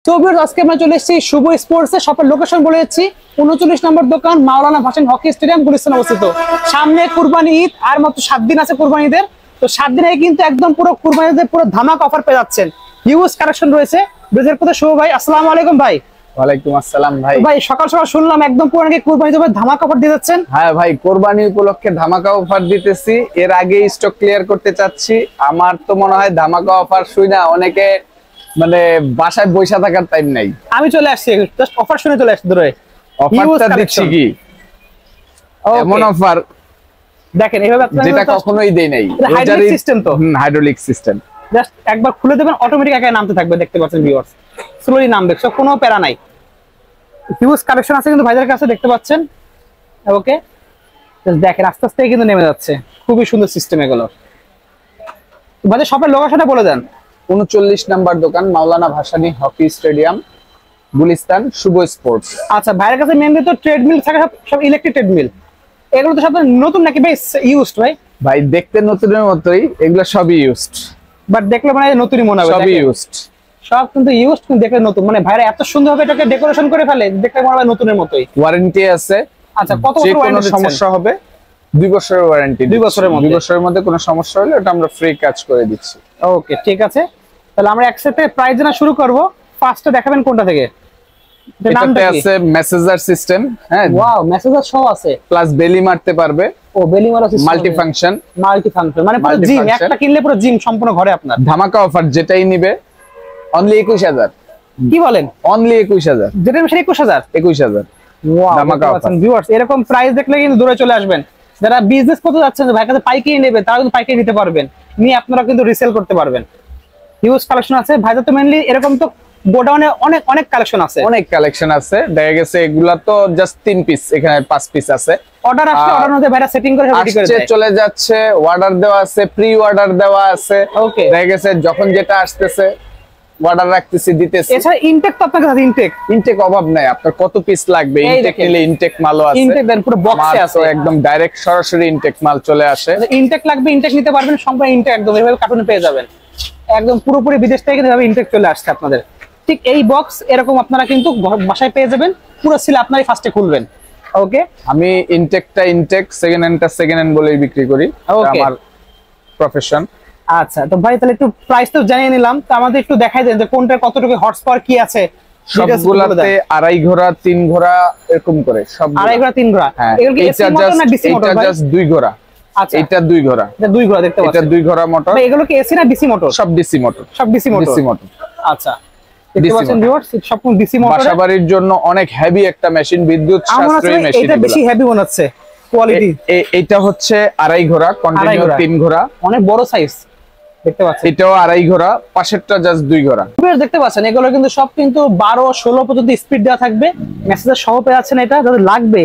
তো ভিউয়ার্স আজকে আমরা চলে এসেছি শুভ স্পোর্টস এর শপের লোকেশন বলে দিচ্ছি 39 নম্বর দোকান মাওলানা ভাসানী হকি স্টেডিয়াম গুলিস্তান অবস্থিত। সামনে কুরবানি ঈদ আর মাত্র 7 দিন আছে কুরবানিদের। তো 7 দিনে কিন্তু একদম পুরো কুরবানিদের পুরো ধামাকা অফার পেয়ে যাচ্ছেন। হিউজ কালেকশন রয়েছে। ব্রেজের কথা শুভ ভাই, আসসালামু আলাইকুম ভাই। ওয়ালাইকুম আসসালাম ভাই। ভাই সকাল সকাল শুনলাম একদম পুরো নাকি কুরবানিতে ধামাকা অফার দিয়ে যাচ্ছেন। হ্যাঁ ভাই, কুরবানি উপলক্ষে ধামাকা অফার দিতেছি। এর আগে স্টক ক্লিয়ার করতে চাচ্ছি। আমার তো মনে হয় ধামাকা অফার শুনে অনেকে মানে বাসায় বসে থাকার টাইম নাই। আমি চলে আসছি, জাস্ট অফার শুনে চলে আসছি ধরে। অফারটা দিচ্ছি কি এমন অফার দেখেন এইভাবে আপনারা যেটা কখনোই দেই নাই। হাইড্রোলিক সিস্টেম তো, হাইড্রোলিক সিস্টেম। জাস্ট একবার খুলে দেবেন অটোমেটিক একাই নামতে থাকবে, দেখতে পাচ্ছেন ভিউয়ার্স। স্লোলি নামবে, সব কোনো প্যারা নাই। হিউজ কালেকশন আছে কিন্তু ভাইদের কাছে, দেখতে পাচ্ছেন। ওকে দেখেন আস্তে আস্তে কিন্তু নেমে যাচ্ছে, খুবই সুন্দর সিস্টেম এগুলো। ভাইদের শপের লোকেশনটা বলে দেন। 39 নাম্বার দোকান মাওলানা ভাসানী হকি স্টেডিয়াম গুলিস্তান শুভ স্পোর্টস। আচ্ছা, ভাইয়ের কাছে মেনলি তো ট্রেডমিল থাকে, সব ইলেকট্রিক ট্রেডমিল। এগুলো তো সব নতুন নাকি ভাই ইউজড? ভাই ভাই দেখতে নতুনের মতোই, এগুলো সবই ইউজড, বাট দেখলে মানে নতুনই মনে হবে। সবই ইউজড, সব কিন্তু ইউজড, কিন্তু দেখলে নতুন। মানে ভাইরা এত সুন্দরভাবে এটাকে ডেকোরেশন করে ফেলে, দেখলে মনে হয় নতুনের মতোই। ওয়ারেন্টি আছে। আচ্ছা, কত যে বছর কোনো ওয়ারেন্টি সমস্যা হবে 2 বছরের ওয়ারেন্টি। 2 বছরের মধ্যে 2 বছরের মধ্যে কোনো সমস্যা হলে ওটা আমরা ফ্রি কাজ করে দিচ্ছি। ওকে ঠিক আছে, তাহলে আমরা একসাথে প্রাইস জানা শুরু করব। ফার্স্টে দেখাবেন কোনটা থেকে? এটাতে আছে মেসেজার সিস্টেম। হ্যাঁ, ওয়াও, মেসেজার সহ আছে, প্লাস বেলি মারতে পারবে। ও বেলি মারা সিস্টেম, মাল্টি ফাংশন। মানে পুরো জিম, একটা কিনলে পুরো জিম সম্পূর্ণ ঘরে আপনার। ধামাকা অফার, যেটাই নিবে অনলি 21000। কি বলেন? অনলি 21000, যেটা সেটা 21000। 21000 ওয়াও, ধামাকা অফার। ভিউয়ার্স এরকম প্রাইস দেখলে কিন্তু দূরে চলে আসবেন। যারা বিজনেস করতে যাচ্ছেন, ভাইয়ের কাছে পাইকারি নেবে, তারা কিন্তু পাইকারি নিতে পারবেন, নিয়ে আপনারা কিন্তু রিসেল করতে পারবেন। হিউজ কালেকশন আছে ভাইদের তো মেইনলি এরকম তো গোডাউনে অনেক অনেক কালেকশন আছে, অনেক কালেকশন আছে। দেখা গেছে এগুলা তো জাস্ট 3 পিস, এখানে 5 পিস আছে। অর্ডার আসলে অর্ডার মধ্যে ভাইরা সেটিং করে রেডি করে দেয়, চলে যাচ্ছে। অর্ডার দেওয়া আছে, প্রি অর্ডার দেওয়া আছে। ওকে, দেখা গেছে যখন যেটা আসতেছে অর্ডার রাখতেছি, দিতেছি। এছাড়া ইনটেক তো আপনার কাছে ইনটেক অভাব নাই। আপনার কত পিস লাগবে? ইনটেক নিলে ইনটেক মালও আছে। ইনটেক দেন পুরো বক্সে আছে, একদম ডাইরেক্ট সরাসরি ইনটেক মাল চলে আসে। ইনটেক লাগবে ইনটেক নিতে পারবেন, সম্পূর্ণ ইনটেক একদম এভাবে কার্টুনে পেয়ে যাবেন। একদম পুরোপুরি বিদেশ থেকে কিন্তু ইনটেক চলে আসছে আপনাদের। ঠিক এই বক্স এরকম আপনারা কিন্তু বাসায় পেয়ে যাবেন, পুরো সিল আপনারই ফার্স্টে খুলবেন। ওকে, আমি ইনটেকটা ইনটেক, সেকেন্ড হ্যান্ডটা সেকেন্ড হ্যান্ড বলেই বিক্রি করি, আমার প্রফেশন। আচ্ছা, তো ভাই তাহলে একটু প্রাইস তো জানিয়ে নিলাম, তো আমাদের একটু দেখাই দেন যে কোনটা কতটুকু হর্স পাওয়ার কি আছে। সবগুলাতে 2.5 ঘোড়া 3 ঘোড়া এরকম করে, সব 2.5 ঘোড়া 3 ঘোড়া। এগুলো কি এসি মোটর না ডিসি মোটর? এটা জাস্ট 2 ঘোড়া। আচ্ছা, এটা 2 ঘোড়া, এটা 2 ঘোড়া দেখতে পাচ্ছেন। এটা 2 ঘোড়া মোটর। ভাই এগুলো কি এসি না ডিসি মোটর? সব ডিসি মোটর, সব ডিসি মোটর। DC motor. আচ্ছা, দেখতে পাচ্ছেন ভিউয়ার্স সব ডিসি মোটর। বাসাবাড়ির জন্য অনেক হেভি একটা মেশিন, বিদ্যুৎ সাশ্রয়ী মেশিন। এটা বেশি হেভি মনে হচ্ছে কোয়ালিটি। এটা হচ্ছে 2.5 ঘোড়া, কন্টিনিউ 3 ঘোড়া, অনেক বড় সাইজ দেখতে পাচ্ছেন। এটাও 2.5 ঘোড়া, পাশেরটা জাস্ট 2 ঘোড়া। দেখতে পাচ্ছেন এগুলো কিন্তু সব কিন্তু 12-16 পর্যন্ত স্পিড দেওয়া থাকবে। মেসেজের সহ পেয়ে যাচ্ছেন। এটা যাদের লাগবে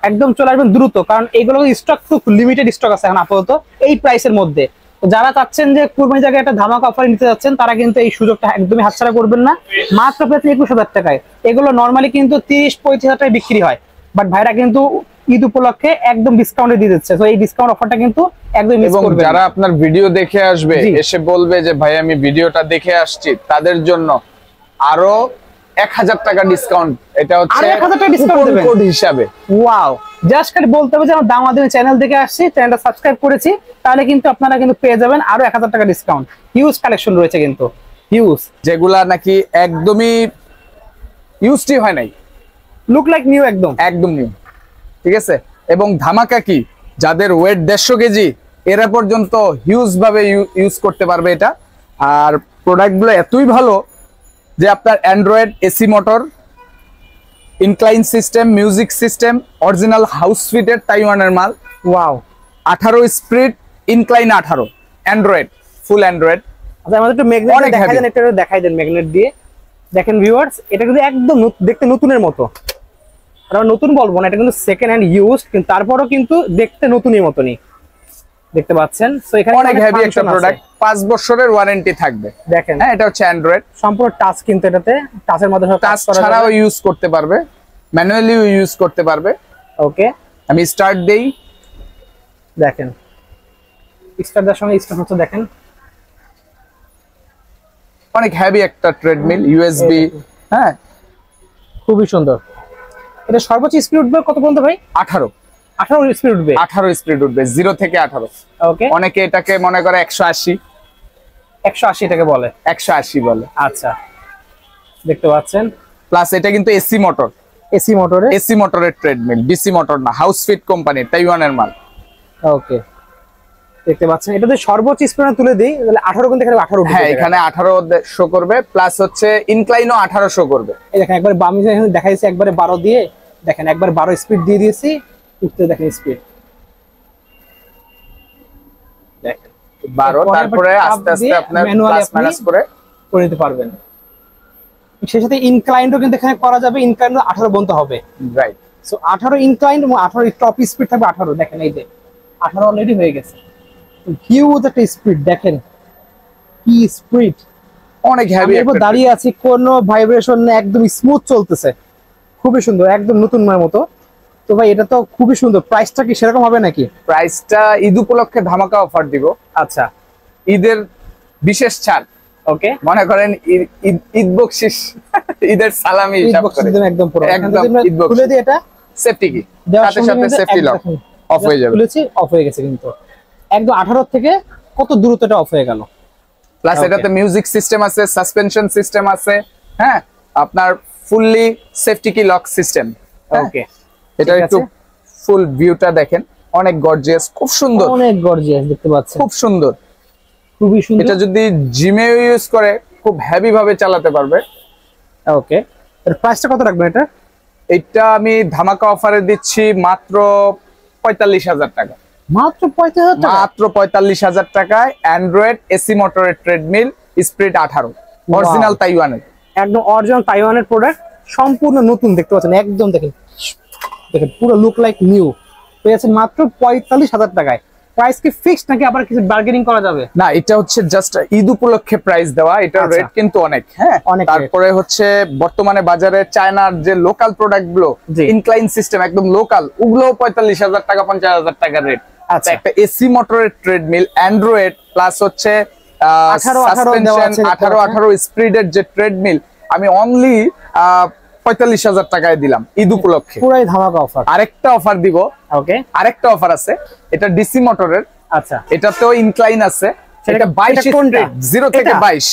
একদম চলে আসবেন দ্রুত, কারণ এগুলো স্টক খুব লিমিটেড স্টক আছে এখন আপাতত এই প্রাইসের মধ্যে। তো যারা চাচ্ছেন যে কুরবানি জায়গায় একটা ধামাকা অফার নিতে যাচ্ছেন, তারা কিন্তু এই সুযোগটা একদমই হাতছাড়া করবেন না। মাত্র প্রায় 21000 টাকায় এগুলো নরমালি কিন্তু 30-35 হাজার টাকায় বিক্রি হয়, বাট ভাইরা কিন্তু ঈদ উপলক্ষে একদম ডিসকাউন্টে দিয়ে দিচ্ছে। তো এই ডিসকাউন্ট অফারটা কিন্তু একদম মিস করবেন না। যারা আপনার ভিডিও দেখে আসবে, এসে বলবে যে ভাই আমি ভিডিওটা দেখে আসছি, তাদের জন্য আরো 1000 টাকা ডিসকাউন্ট। এটা হচ্ছে 1000 টাকা ডিসকাউন্ট দেবেন কোড হিসাবে। ওয়াও, জাস্ট খালি বলতে হবে যে আমার দামাদামি চ্যানেল থেকে আসছি, চ্যানেলটা সাবস্ক্রাইব করেছি, তাহলে কিন্তু আপনারা কিন্তু পেয়ে যাবেন আরো 1000 টাকা ডিসকাউন্ট। হিউজ কালেকশন রয়েছে কিন্তু, হিউজ, যেগুলা নাকি একদমই ইউজড হয় নাই, লুক লাইক নিউ, একদম একদম নিউ। ঠিক আছে, এবং ধামাকা কি, যাদের ওয়েট 150 কেজি এরা পর্যন্ত হিউজ ভাবে ইউজ করতে পারবে এটা। আর প্রোডাক্টগুলো এতই ভালো যে আপনার Android AC motor, incline system, music system, original house fitted তাইওয়ানের মাল। ওয়াও, 18 স্পিড, ইনক্লাইন 18, অ্যান্ড্রয়েড, ফুল অ্যান্ড্রয়েড। আচ্ছা, আমাদের একটু ম্যাগনেট দেখাই দেন, একটু দেখাই দেন ম্যাগনেট দিয়ে। দেখেন ভিউয়ার্স, এটা কিন্তু একদম দেখতে নতুনের মতো। আর আমরা নতুন বলবো না, এটা কিন্তু সেকেন্ড হ্যান্ড ইউজড, কিন্তু তারপরও কিন্তু দেখতে নতুনের মতনই দেখতে পাচ্ছেন। সো এখানে অনেক হেভি একটা প্রোডাক্ট, 5 বছরের ওয়ারেন্টি থাকবে। দেখেন, হ্যাঁ, এটা হচ্ছে অ্যান্ড্রয়েড, সম্পূর্ণ টাচ, কিন্তু এটাতে টাচের মাধ্যমে টাচ ছাড়াও ইউজ করতে পারবে, ম্যানুয়ালিও ইউজ করতে পারবে। ওকে, আমি স্টার্ট দেই। দেখেন স্টার্ট দেওয়ার সঙ্গে স্টার্ট হচ্ছে, দেখেন অনেক হেভি একটা ট্রেডমিল, ইউএসবি। হ্যাঁ, খুবই সুন্দর। এটা সর্বোচ্চ স্পিড উঠবে কত পর্যন্ত ভাই? 18 স্পিড উঠবে। 18 স্পিড উঠবে, 0 থেকে 18। ওকে, অনেকে এটাকে মনে করে 180 এটাকে বলে, 180 বলে। আচ্ছা, দেখতে পাচ্ছেন। প্লাস এটা কিন্তু এসি মোটর, এসি মোটরের ট্রেডমিল, ডিসি মোটর না, হাউস ফিট কোম্পানি, তাইওয়ানের মাল। ওকে, দেখতে পাচ্ছেন। এটাতে সর্বোচ্চ স্পিড তুলে দিই তাহলে 18 কিন্তু এখানে 18 উঠবে। হ্যাঁ, এখানে 18 শো করবে, প্লাস হচ্ছে ইনক্লাইনও 18 শো করবে। এই দেখেন একবার বামে এখানে দেখাইছে একবারে 12 দিয়ে, দেখেন একবার 12 স্পিড দিয়ে দিয়েছি, উঠতে দেখেন স্পিড দেখেন 12, তারপরে আস্তে আস্তে আপনার প্লাস মাইনাস করে নিতে পারবেন। সেই সাথে ইনক্লাইনও কিন্তু এখানে করা যাবে, ইনক্লাইনও 18 পর্যন্ত হবে। রাইট, সো 18 ইনক্লাইন এবং 18 টপ স্পিড থাকবে 18। দেখেন এই যে 18 অলরেডি হয়ে গেছে। হিউজ একটা স্পিড, দেখেন কি স্পিড, অনেক হেভি। এরপর দাঁড়িয়ে আছি, কোনো ভাইব্রেশন নেই, একদম স্মুথ চলতেছে, খুবই সুন্দর, একদম নতুন মানের মতো। তো ভাই এটা তো খুবই সুন্দর। প্রাইসটা কি সেরকম হবে নাকি? প্রাইসটা ঈদ উপলক্ষে ধামাকা অফার দিব। আচ্ছা, ঈদের বিশেষ ছাড়। ওকে, মনে করেন ঈদ বকশিস, ঈদের সালামি হিসাব করে একদম পুরো একদম ঈদ বকশিস। খুলে দিই এটা, সেফটি কি সাথে সাথে সেফটি লক অফ হয়ে যাবে। খুলেছি, অফ হয়ে গেছে কিন্তু একদম 18 থেকে কত দূরত্ব এটা অফ হয়ে গেল। প্লাস এটাতে মিউজিক সিস্টেম আছে, সাসপেনশন সিস্টেম আছে। হ্যাঁ, আপনার ফুললি সেফটি কি লক সিস্টেম। ওকে, এটা একটু ফুল ভিউটা দেখেন, অনেক গর্জিয়াস, খুব সুন্দর, অনেক গর্জিয়াস দেখতে পাচ্ছেন, খুব সুন্দর, খুবই সুন্দর। এটা যদি জিমে ইউজ করে খুব হেভি ভাবে চালাতে পারবে। ওকে, এর প্রাইসটা কত রাখবেন এটা? এটা আমি ধামাকা অফারে দিচ্ছি মাত্র 45,000 টাকা। মাত্র 45,000 টাকা? মাত্র 45,000 টাকায় অ্যান্ড্রয়েড এসি মোটরের ট্রেডমিল, স্পিড 18, অরিজিনাল তাইওয়ানের, একদম অরিজিনাল তাইওয়ানের প্রোডাক্ট, সম্পূর্ণ নতুন দেখতে পাচ্ছেন, একদম দেখেন পুরো লুক লাইক নিউ। পেয়েছেন মাত্র 45,000 টাকায়। প্রাইস কি ফিক্সড নাকি আবার কিছু বার্গেনিং করা যাবে? না, এটা হচ্ছে জাস্ট ঈদ উপলক্ষে প্রাইস দেওয়া, এটার রেট কিন্তু অনেক। হ্যাঁ, তারপরে হচ্ছে বর্তমানে বাজারে চায়নার যে লোকাল প্রোডাক্ট গুলো ইনক্লাইন সিস্টেম একদম লোকাল, ওগুলো 45,000 টাকা 50,000 টাকার রেট। আচ্ছা, একটা এসি মোটরের ট্রেডমিল অ্যান্ড্রয়েড প্লাস হচ্ছে 18 স্পিডের যে ট্রেডমিল আমি অনলি 45,000 টাকায় দিলাম ঈদ উপলক্ষে, পুরাই ধামাকা অফার। আরেকটা অফার দিব। ওকে, আরেকটা অফার আছে, এটা ডিসি মোটরের। আচ্ছা, এটাতেও ইনক্লাইন আছে, এটা 22 স্পিড, 0 থেকে 22।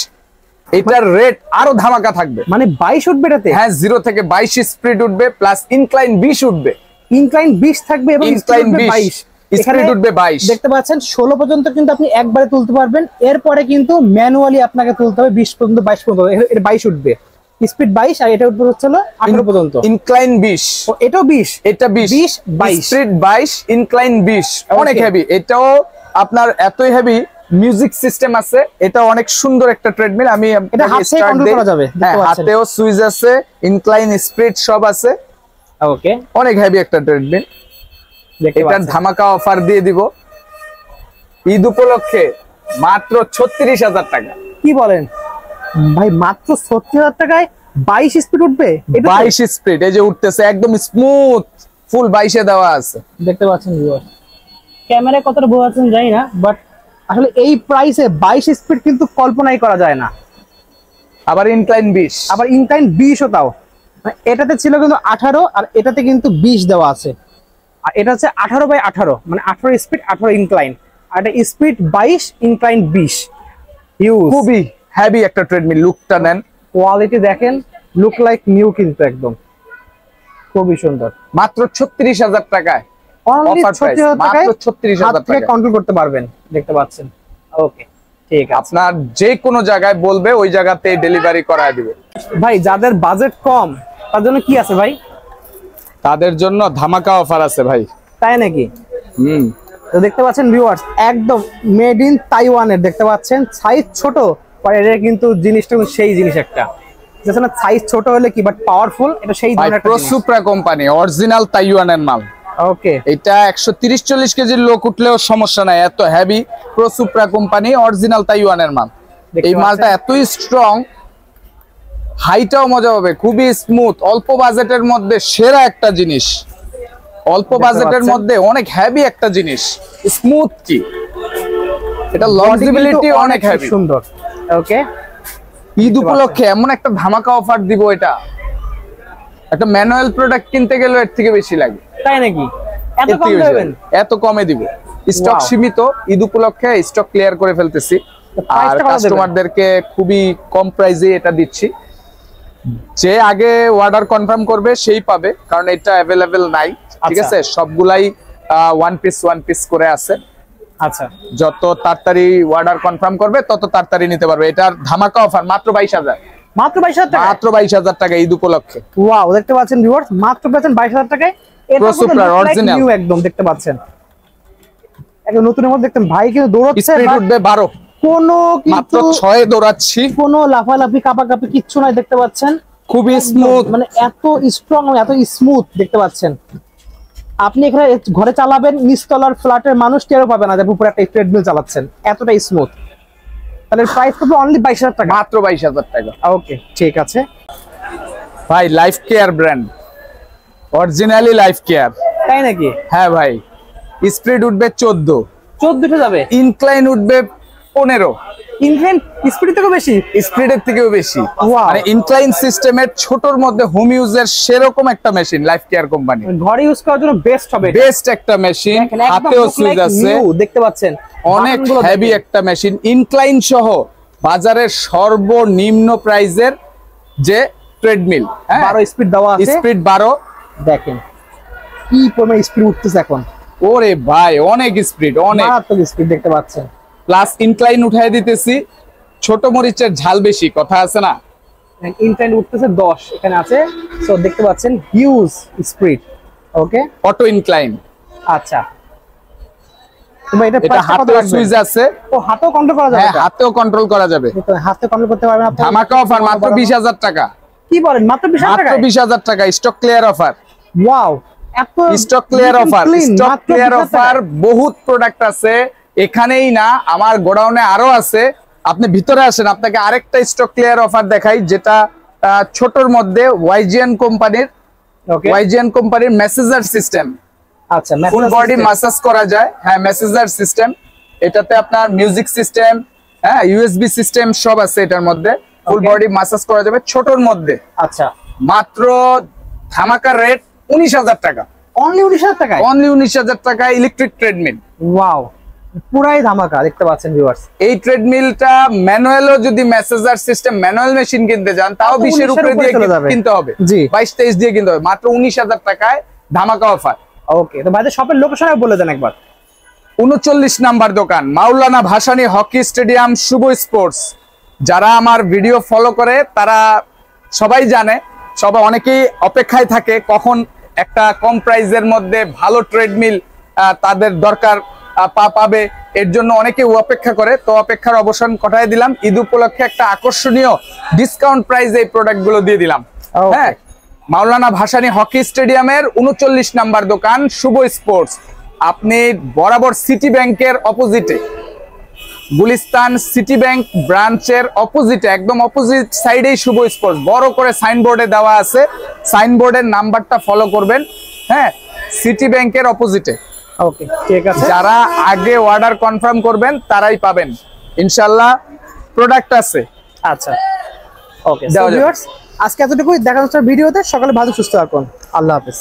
এটার রেট আরো ধামাকা থাকবে, মানে 22 উঠবে এটাতে? হ্যাঁ, 0 থেকে 22 স্পিড উঠবে, প্লাস ইনক্লাইন 20 উঠবে। ইনক্লাইন 20 থাকবে এবং ইনক্লাইন 22 স্পিড উঠবে 22। দেখতে পাচ্ছেন 16 পর্যন্ত কিন্তু আপনি একবারে তুলতে পারবেন, এরপরে কিন্তু ম্যানুয়ালি আপনাকে তুলতে হবে 20 পর্যন্ত, 22 পর্যন্ত। এটা 22 উঠবে, স্পিড 22, আর এটা উঠবে হচ্ছে 18 পর্যন্ত। ইনক্লাইন 20, ও এটাও 20, এটা 20, 22 স্পিড 22, ইনক্লাইন 20, অনেক হেভি। এটাও আপনার এতই হেভি, মিউজিক সিস্টেম আছে, এটা অনেক সুন্দর একটা ট্রেডমিল। আমি এটা হাতে কন্ট্রোল করা যাবে, হ্যাঁ, হাতেও সুইচ আছে, ইনক্লাইন স্পিড সব আছে। ওকে, অনেক হেভি একটা ট্রেডমিল। এটার ধামাকা অফার দিয়ে দিব ঈদ উপলক্ষে মাত্র 36,000 টাকা। কি বলেন ভাই, মাত্র 36,000 টাকায় 22 স্পিড উঠবে? 22 স্পিড, এই যে উঠতেছে একদম স্মুথ, ফুল 22 এ দেওয়া আছে। দেখতে পাচ্ছেন ভিউয়ার, ক্যামেরায় কতটা বোঝা যাচ্ছে জানি না, বাট আসলে এই প্রাইসে 22 স্পিড কিন্তু কল্পনাই করা যায় না। আবার ইনক্লাইন 20, আবার ইনক্লাইন 20 ও তাও। এটাতে ছিল কিন্তু 18, আর এটাতে কিন্তু 20 দেওয়া আছে। আর এটা হচ্ছে 18/18, মানে 18 স্পিড 18 ইনক্লাইন, আর এটা স্পিড 22 ইনক্লাইন 20। হিউজ, খুবই হেভি একটা ট্রেডমিল। লুকটা নেন, কোয়ালিটি দেখেন, লুক লাইক নিউ কিন্তু একদম খুবই সুন্দর। মাত্র 36,000 টাকায় অনলি 36,000 টাকায়, মাত্র 36,000 টাকা কন্ট্রোল করতে পারবেন, দেখতে পাচ্ছেন। ওকে, ঠিক আছে। আপনার যে কোনো জায়গায় বলবে ওই জায়গাতে ডেলিভারি করায় দিবে। ভাই যাদের বাজেট কম তার জন্য কি আছে ভাই? তাদের জন্য ধামাকা অফার আছে ভাই। তাই নাকি? তো দেখতে পাচ্ছেন ভিউয়ার্স, একদম মেড ইন তাইওয়ানের, দেখতে পাচ্ছেন সাইজ ছোট, এটা কিন্তু জিনিসটা সেই জিনিস একটা, যেটা না সাইজ ছোট হলে কি বাট পাওয়ারফুল, এটা সেই ধরনের একটা জিনিস। প্রোসুপ্রা কোম্পানি, অরিজিনাল তাইওয়ানের মাল। ওকে, এটা 130-40 কেজির লোক উঠলেও সমস্যা নাই, এত হেভি। প্রোসুপ্রা কোম্পানি, অরিজিনাল তাইওয়ানের মাল। এই মালটা এতই স্ট্রং, হাইটাও মজা হবে, খুবই স্মুথ, অল্প বাজেটের মধ্যে সেরা একটা জিনিস, অল্প বাজেটের মধ্যে অনেক হেভি একটা জিনিস। স্মুথ কি, এটা লংজিবিলিটি অনেক হেভি, সুন্দর। ওকে, ঈদ উপলক্ষে এমন একটা ধামাকা অফার দিব, এটা একটা ম্যানুয়াল প্রোডাক্ট কিনতে গেলে এর থেকে বেশি লাগে। তাই নাকি? এত এর কম থেকে বেশি দেবেন? লাগে। এত কমে দিব, স্টক Wow. সীমিত, ঈদ উপলক্ষে স্টক ক্লিয়ার করে ফেলতেছি। আর প্রাইসটা কত দেবেন? কাস্টমারদেরকে খুবই কম প্রাইসে এটা দিচ্ছি। যে আগে অর্ডার কনফার্ম করবে সেই পাবে, কারণ এটা অ্যাভেলেবেল নাই, ঠিক আচ্ছা। আছে? সবগুলাই ওয়ান পিস করে আছে। আচ্ছা, যত তাড়াতাড়ি অর্ডার কনফার্ম করবে তত তাড়াতাড়ি নিতে পারবে। এটার ধামাকা অফার মাত্র 22,000, মাত্র 22,000 টাকা। মাত্র 22,000 টাকা ঈদ উপলক্ষে। ওয়াও, দেখতে পাচ্ছেন ভিউয়ার্স, মাত্র পেয়েছেন 22,000 টাকায়। এটা Pro পুরো Supra, look like original। new একদম, দেখতে পাচ্ছেন একদম নতুনের মধ্যে। দেখতেন ভাই কিন্তু দৌড়চ্ছে, স্পিড উঠবে 12, কোনো মাত্র কিন্তু 6 দৌড়াচ্ছি। কোনো লাফালাফি কাপাকাপি কিচ্ছু নাই, দেখতে পাচ্ছেন খুবই একদম, স্মুথ। মানে এত স্ট্রং, এত স্মুথ, দেখতে পাচ্ছেন। আপনি এখানে ঘরে চালাবেন, নিচতলার ফ্ল্যাটের মানুষ টেরও পাবে না যে উপরে একটা ট্রেডমিল চালাচ্ছেন, এতটা স্মুথ। তাহলে প্রাইস কত? অনলি 22,000 টাকা। মাত্র 22,000 টাকা। ওকে, ঠিক আছে ভাই life care brand, originally life care. তাই নাকি? হ্যাঁ ভাই, স্পিড উঠবে 14, 14 যাবে, ইনক্লাইন উঠবে 15, ইনফ্যান্ট স্পিড থেকে বেশি, স্পিডের থেকেও বেশি। Wow. মানে ইনক্লাইন সিস্টেমের ছোটর মধ্যে হোম ইউজের সেরকম একটা মেশিন লাইফ কেয়ার কোম্পানি। ঘরে ইউজ করার জন্য বেস্ট হবে এটা। বেস্ট একটা মেশিন, দেখেন, একদম হাতেও look সুইচ like আছে, new, দেখতে পাচ্ছেন অনেক বাটনগুলো হেভি দেখেন। একটা মেশিন, ইনক্লাইন সহ বাজারের সর্বনিম্ন প্রাইজের যে ট্রেডমিল। 12 স্পিড দেওয়া আছে, স্পিড 12। দেখেন কি পরিমাণ স্পিড উঠতেছে এখন, ওরে ভাই অনেক স্পিড, অনেক। মারাত্মক স্পিড, দেখতে পাচ্ছেন। প্লাস ইনক্লাইন উঠাই দিতেছি, ছোট মরিচের ঝাল বেশি, কথা আছে না? ইনক্লাইন উঠতেছে 10 এখানে আছে, সো দেখতে পাচ্ছেন হিউজ স্পিড। ওকে, অটো ইনক্লাইন। আচ্ছা, তুমি এটা এটা প্রাইসটা কত হাতেও রাখবেন? সুইচ আছে। ও, হাতেও কন্ট্রোল করা যাবে হ্যাঁ, এটা? হাতেও কন্ট্রোল করা যাবে। তো হাতে কন্ট্রোল করতে পারবেন আপনি। ধামাকা অফার মাত্র 20,000 টাকা। কি বলেন, মাত্র 20,000 মাত্র টাকা? 20,000 টাকা স্টক ক্লিয়ার অফার। ওয়াও, এত stock clear offer, stock clear offer. বহুত প্রোডাক্ট আছে, এখানেই না আমার গোডাউনে আরো আছে। আপনি ভিতরে আসেন, আপনাকে আরেকটা স্টক ক্লিয়ার অফার দেখাই, যেটা ছোটর মধ্যে ওয়াইজিএন কোম্পানির মেসেজার সিস্টেম। আচ্ছা, ফুল বডি ম্যাসাজ করা যায়। হ্যাঁ, মেসেজার সিস্টেম। এটাতে আপনার মিউজিক সিস্টেম, হ্যাঁ, ইউএসবি সিস্টেম সব আছে এটার মধ্যে। ফুল বডি ম্যাসাজ করা যাবে ছোটর মধ্যে। আচ্ছা, মাত্র ধামাকা রেট 19,000 টাকা। অনলি 19,000 টাকায়? অনলি 19,000 টাকা ইলেকট্রিক ট্রেডমিল। ওয়াও, পুরাই ধামাকা, দেখতে পাচ্ছেন ভিউয়ার্স। এই ট্রেডমিলটা ম্যানুয়ালও যদি মেসেজার সিস্টেম ম্যানুয়াল মেশিন কিনতে যান তাও 20 এর উপরে দিয়ে কিনতে হবে, জি 22-23 দিয়ে কিনতে হবে। মাত্র 19,000 টাকায় ধামাকা অফার। ওকে, তো ভাইদের শপের লোকেশন বলে দেন একবার। 39 নাম্বার দোকান, মাওলানা ভাসানী হকি স্টেডিয়াম, শুভ স্পোর্টস। যারা আমার ভিডিও ফলো করে তারা সবাই জানে, সবাই অনেকেই অপেক্ষায় থাকে কখন একটা কম প্রাইসের মধ্যে ভালো ট্রেডমিল তাদের দরকার পাবে। এর জন্য অনেকে অপেক্ষা করে, তো অপেক্ষার অবসান ঘটায় দিলাম। ঈদ উপলক্ষে একটা আকর্ষণীয় ডিসকাউন্ট প্রাইসে এই প্রোডাক্টগুলো দিয়ে দিলাম। হ্যাঁ, মাওলানা ভাসানী হকি স্টেডিয়ামের 39 নাম্বার দোকান, শুভ স্পোর্টস। আপনি বরাবর সিটি ব্যাংকের অপোজিটে, গুলিস্তান সিটি ব্যাংক ব্রাঞ্চের অপোজিটে, একদম অপোজিট সাইডেই শুভ স্পোর্টস বড় করে সাইনবোর্ডে দেওয়া আছে। সাইনবোর্ডের নাম্বারটা ফলো করবেন। হ্যাঁ, সিটি ব্যাংকের অপোজিটে। ওকে, ঠিক আছে। যারা আগে অর্ডার কনফার্ম করবেন তারাই পাবেন ইনশাআল্লাহ, প্রোডাক্ট আছে। আচ্ছা, ওকে ভিউয়ার্স, আজকে এতটুকুই। দেখা হচ্ছে ভিডিওতে। সকালে ভালো সুস্থ থাকুন। আল্লাহ হাফেজ।